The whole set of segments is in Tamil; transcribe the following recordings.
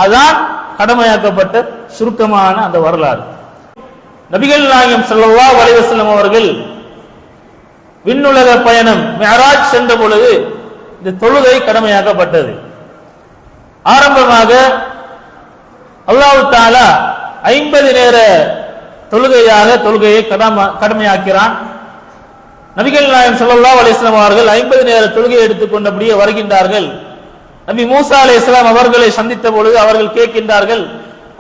அதான் கடமையாக்கப்பட்ட சுருக்கமான அந்த வரலாறு. நபிகள் நாயகம் ஸல்லல்லாஹு அலைஹி வஸல்லம் அவர்கள் விண்ணுலக பயணம் மிஅராஜ் சென்ற பொழுது இந்த தொழுகை கடமையாக்கப்பட்டது. ஆரம்பமாக அல்லாஹ் தஆலா 50 நேர தொழுகையை கடமையாக்கிறான். நபிகள் நாயகம் ஸல்லல்லாஹு அலைஹி வஸல்லம் அவர்கள் 50 நேர தொழுகையை எடுத்துக்கொண்டபடியே வருகின்றார்கள். நபி மூசா அலைஹிஸ்ஸலாம் அவர்களை சந்தித்த பொழுது அவர்கள் கேட்கின்றார்கள்,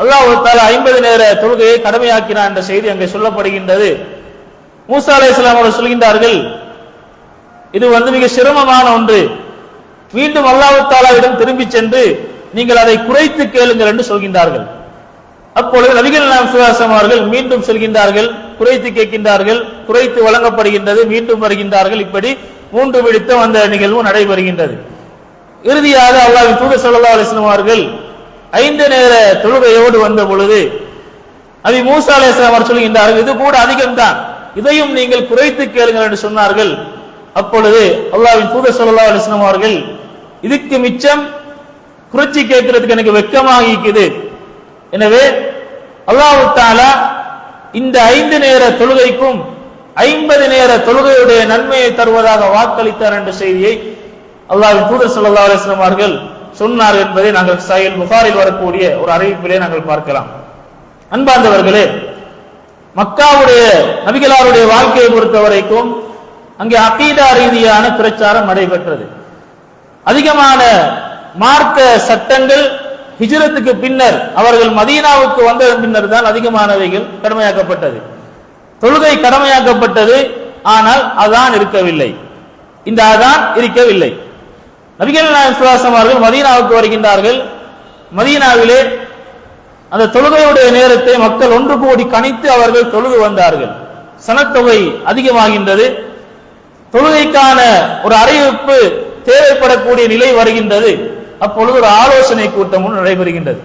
அல்லாஹ் தஆலா 50 நேர தொழுகையை கடமையாக்கினான் என்ற செய்தி அங்கே சொல்லப்படுகின்றது. மூசா அலைஹிஸ்ஸலாம் அவர்கள் சொல்கின்றார்கள், இது மிக சிரமமான ஒன்று, மீண்டும் அல்லாஹ் தஆலாவிடம் திரும்பி சென்று நீங்கள் அதை குறைத்து கேளுங்கள் என்று சொல்கின்றார்கள். அப்பொழுது நபிகள் நாயகம் ஸல்லல்லாஹு அலைஹி வஸல்லம் அவர்கள் மீண்டும் சொல்கின்றார்கள், குறைத்து கேட்கின்றார்கள், குறைத்து வழங்கப்படுகின்றது, மீண்டும் வருகின்றார்கள். இப்படி 3 விடுத்த அந்த நிகழ்வு நடைபெறுகின்றது. இறுதியாக அல்லாஹ்வின் தூதர் ஸல்லல்லாஹு அலைஹி வஸல்லம் அவர்கள் 5 நேர தொழுகையோடு வந்த பொழுது நபி மூசா அலைஹிஸ்ஸலாம் அவர்கள் சொல்கின்றார்கள், இது கூட அதிகம்தான், இதையும் நீங்கள் குறைத்து கேளுங்கள் என்று சொன்னார்கள். அப்பொழுது அல்லாஹ்வின் தூதர் ஸல்லல்லாஹு அலைஹி வஸல்லம் அவர்கள், இதுக்கு மிச்சம் குறைச்சி கேட்கிறதுக்கு எனக்கு வெட்கமாக இருக்குது, எனவே அல்லாஹ் தஆலா இந்த 5 நேர தொழுகைக்கும் 50 நேர தொழுகையுடைய நன்மையை தருவதாக வாக்களித்தார் என்ற செய்தியை அல்லாஹ்வின் தூதர் ஸல்லல்லாஹு அலைஹி வஸல்லம் அவர்கள் சொன்னார் என்பதை நாங்கள் சஹீஹ் புகாரில் வரக்கூடிய ஒரு அறிவிப்பிலே நாங்கள் பார்க்கலாம். அன்பார்ந்தவர்களே, மக்காவுடைய நபிகளாருடைய வாழ்க்கையை பொறுத்த வரைக்கும் அங்கே அகீதா ரீதியான பிரச்சாரம் நடைபெற்றது. அதிகமான மார்க்க சட்டங்கள் ஹிஜ்ரத்துக்கு பின்னர் அவர்கள் மதீனாவுக்கு வந்த பின்னர் தான் அதிகமானவைகள் கடமையாக்கப்பட்டது. தொழுகை கடமையாக்கப்பட்டது, ஆனால் அதான் இருக்கவில்லை, இந்த அதான் இருக்கவில்லை. நபிகள் நாயகம் ஸல்லல்லாஹு அலைஹி வஸல்லம் அவர்கள் மதீனாவுக்கு வருகின்றார்கள். மதீனாவிலே அந்த தொழுகையுடைய நேரத்தை மக்கள் ஒன்று கூடி கணித்து அவர்கள் தொழுது வந்தார்கள். சனத்தொகை அதிகமாகின்றது. தொழுகைக்கான ஒரு அறிவிப்பு தேவைப்படக்கூடிய நிலை வருகின்றது. அப்பொழுது ஒரு ஆலோசனை கூட்டமும் நடைபெறுகின்றது.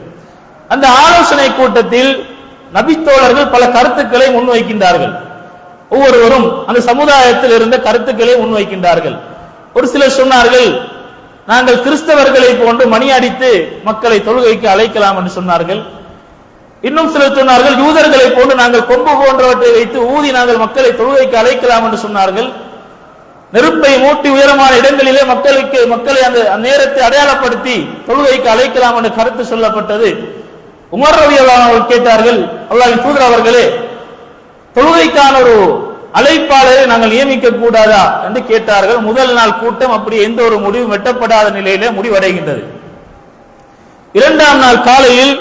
அந்த ஆலோசனை கூட்டத்தில் நபித்தோழர்கள் பல கருத்துக்களை முன்வைக்கின்றார்கள். ஒவ்வொருவரும் அந்த சமுதாயத்தில் இருந்த கருத்துக்களை முன்வைக்கின்றார்கள். ஒரு சிலர் சொன்னார்கள், நாங்கள் கிறிஸ்தவர்களை போன்று மணி அடித்து மக்களை தொழுகைக்கு அழைக்கலாம் என்று சொன்னார்கள். இன்னும் சிலர் சொன்னார்கள், யூதர்களை போன்று நாங்கள் கொம்பு போன்றவற்றை வைத்து ஊதி நாங்கள் மக்களை தொழுகைக்கு அழைக்கலாம் என்று சொன்னார்கள். நெருப்பை மூட்டி உயரமான இடங்களிலே மக்களை அந்த நேரத்தை அடையாளப்படுத்தி தொழுகைக்கு அழைக்கலாம் என்ற கருத்து சொல்லப்பட்டது. உமர் ரலியல்லாஹு அன்ஹு அவர்கள் கேட்டார்கள், அல்லாஹ்வின் தூதர் அவர்களே, தொழுகைக்கான ஒரு அழைப்பாளரை நாங்கள் நியமிக்க கூடாதா என்று கேட்டார்கள். முதல் நாள் கூட்டம் அப்படி எந்த ஒரு முடிவும் வெட்டப்படாத நிலையிலே முடிவடைகின்றது. 2ஆம் நாள் காலையில்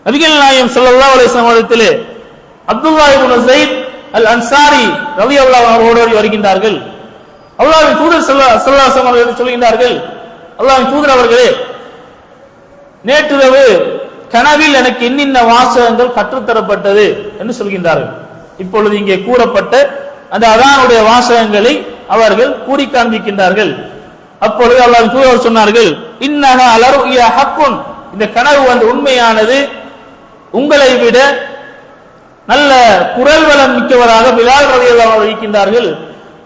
நபிகள் நாயகம் ஸல்லல்லாஹு அலைஹி வஸல்லம் அவர்களிடத்திலே அப்துல்லாஹ் இப்னு ஸைத் அல் அன்சாரி ரலியல்லாஹு அன்ஹு அவர்கள் வருகின்றார்கள். அல்லாஹ்வின் தூதர் ஸல்லல்லாஹு அலைஹி வஸல்லம் அவர்கள் சொல்கின்றார்கள், அல்லாஹ்வின் தூதர் அவர்களே, நேற்றிரவு கனவில் எனக்கு இன்னின்ன வாசகங்கள் கற்றுத்தரப்பட்டது என்று சொல்கின்றார்கள். இப்பொழுது இங்கே கூறப்பட்ட அந்த அதானுடைய வாசகங்களை அவர்கள் கூறி காண்பிக்கின்றார்கள். அப்பொழுது அல்லாஹ்வின் தூதர் சொன்னார்கள், இன்னஹா லருயா ஹக்குன், இந்த கனவு உண்மையானது, உங்களை விட நல்ல குரல் வளம் மிக்கவராக பிலால் ரலியல்லாஹு அன்ஹு இருக்கின்றார்கள்,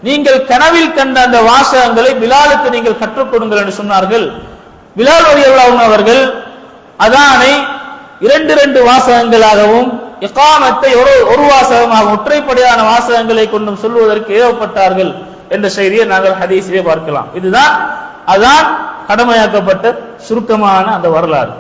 நீங்கள் கனவில் கண்ட அந்த வாசகங்களை பிலாலுக்கு நீங்கள் கற்றுக் கொடுங்கள் என்று சொன்னார்கள். பிலால் ரலியல்லாஹு அன்ஹு அவர்கள் அதானை 2 வாசகங்களாகவும் இகாமத்தை ஒரு வாசகமாக ஒற்றைப்படையான வாசகங்களை கொண்டும் சொல்வதற்கு ஏவப்பட்டார்கள் என்ற செய்தியை நாங்கள் ஹதீஸிலே பார்க்கலாம். இதுதான் அதான் கடமையாக்கப்பட்ட சுருக்கமான அந்த வரலாறு.